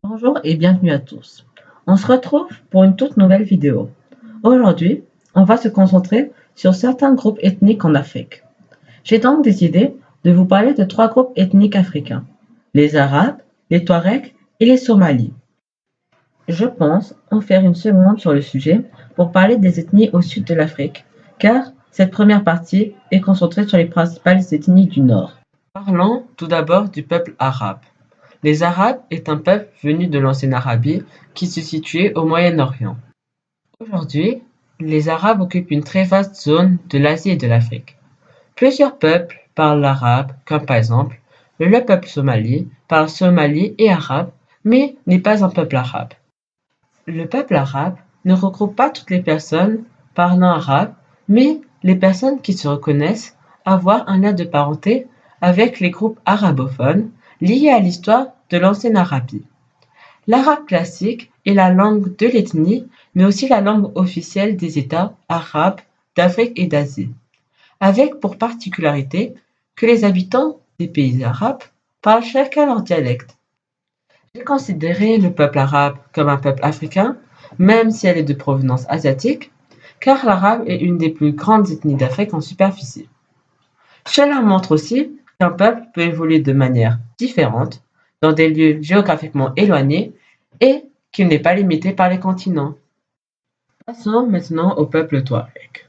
Bonjour et bienvenue à tous. On se retrouve pour une toute nouvelle vidéo. Aujourd'hui, on va se concentrer sur certains groupes ethniques en Afrique. J'ai donc décidé de vous parler de trois groupes ethniques africains, les Arabes, les Touaregs et les Somalis. Je pense en faire une seconde sur le sujet pour parler des ethnies au sud de l'Afrique, car cette première partie est concentrée sur les principales ethnies du nord. Parlons tout d'abord du peuple arabe. Les Arabes est un peuple venu de l'ancienne Arabie qui se situait au Moyen-Orient. Aujourd'hui, les Arabes occupent une très vaste zone de l'Asie et de l'Afrique. Plusieurs peuples parlent l'arabe, comme par exemple le peuple somali parle somali et arabe, mais n'est pas un peuple arabe. Le peuple arabe ne regroupe pas toutes les personnes parlant arabe, mais les personnes qui se reconnaissent avoir un lien de parenté avec les groupes arabophones liés à l'histoire de l'ancienne Arabie. L'arabe classique est la langue de l'ethnie, mais aussi la langue officielle des États arabes d'Afrique et d'Asie, avec pour particularité que les habitants des pays arabes parlent chacun leur dialecte. J'ai considéré le peuple arabe comme un peuple africain, même si elle est de provenance asiatique, car l'arabe est une des plus grandes ethnies d'Afrique en superficie. Cela montre aussi qu'un peuple peut évoluer de manière différente dans des lieux géographiquement éloignés et qu'il n'est pas limité par les continents. Passons maintenant au peuple touareg.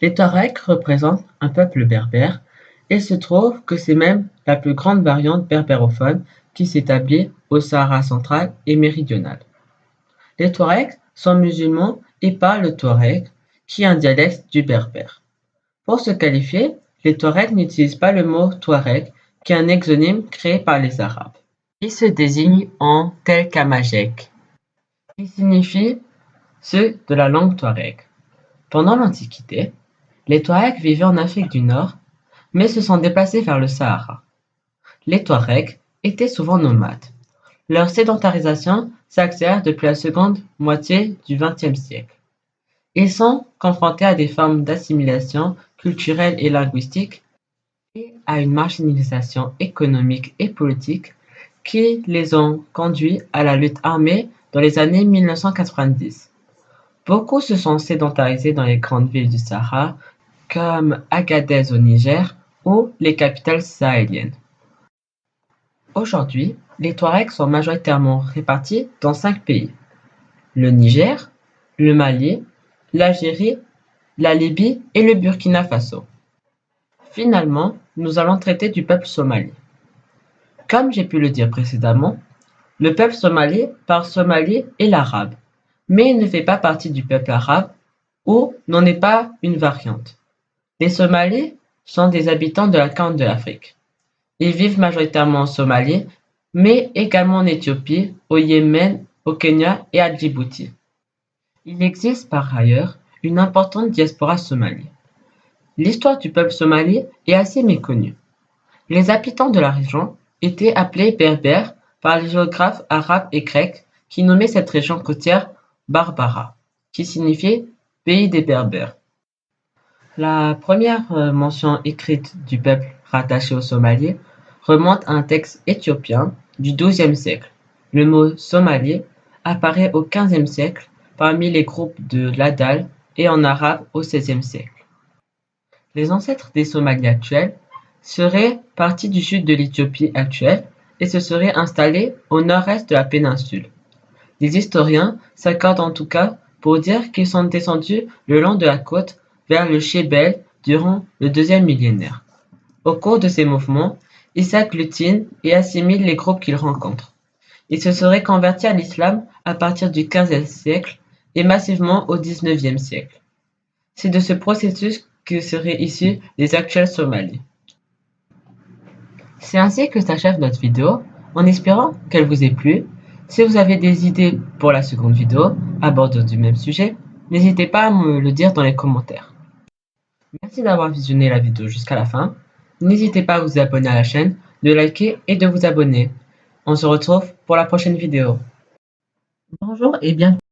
Les Touaregs représentent un peuple berbère et se trouve que c'est même la plus grande variante berbérophone qui s'établit au Sahara central et méridional. Les Touaregs sont musulmans et parlent le touareg, qui est un dialecte du berbère. Pour se qualifier, les Touaregs n'utilisent pas le mot touareg, qui est un exonyme créé par les Arabes. Ils se désignent en tel Kamajek, qui signifie ceux de la langue touareg. Pendant l'Antiquité, les Touaregs vivaient en Afrique du Nord, mais se sont déplacés vers le Sahara. Les Touaregs étaient souvent nomades. Leur sédentarisation s'accélère depuis la seconde moitié du XXe siècle. Ils sont confrontés à des formes d'assimilation culturelle et linguistique et à une marginalisation économique et politique qui les ont conduits à la lutte armée dans les années 1990. Beaucoup se sont sédentarisés dans les grandes villes du Sahara, comme Agadez au Niger ou les capitales sahéliennes. Aujourd'hui, les Touaregs sont majoritairement répartis dans 5 pays: le Niger, le Mali, l'Algérie, la Libye et le Burkina Faso. Finalement, nous allons traiter du peuple somali. Comme j'ai pu le dire précédemment, le peuple somali parle somali et l'arabe, mais il ne fait pas partie du peuple arabe ou n'en est pas une variante. Les Somalis sont des habitants de la Corne de l'Afrique. Ils vivent majoritairement en Somalie, mais également en Éthiopie, au Yémen, au Kenya et à Djibouti. Il existe par ailleurs une importante diaspora somalie. L'histoire du peuple somali est assez méconnue. Les habitants de la région étaient appelés berbères par les géographes arabes et grecs qui nommaient cette région côtière Barbara, qui signifiait pays des Berbères. La première mention écrite du peuple rattaché aux Somalies remonte à un texte éthiopien du XIIe siècle. Le mot Somali apparaît au XVe siècle parmi les groupes de l'Adal et en arabe au XVIe siècle. Les ancêtres des Somalis actuels seraient partis du sud de l'Éthiopie actuelle et se seraient installés au nord-est de la péninsule. Les historiens s'accordent en tout cas pour dire qu'ils sont descendus le long de la côte vers le Chébel durant le deuxième millénaire. Au cours de ces mouvements, ils s'agglutinent et assimilent les groupes qu'ils rencontrent. Ils se seraient convertis à l'islam à partir du XVe siècle et massivement au XIXe siècle. C'est de ce processus que seraient issus les actuels Somalis. C'est ainsi que s'achève notre vidéo, en espérant qu'elle vous ait plu. Si vous avez des idées pour la seconde vidéo abordant du même sujet, n'hésitez pas à me le dire dans les commentaires. Merci d'avoir visionné la vidéo jusqu'à la fin. N'hésitez pas à vous abonner à la chaîne, de liker et de vous abonner. On se retrouve pour la prochaine vidéo. Bonjour et bienvenue.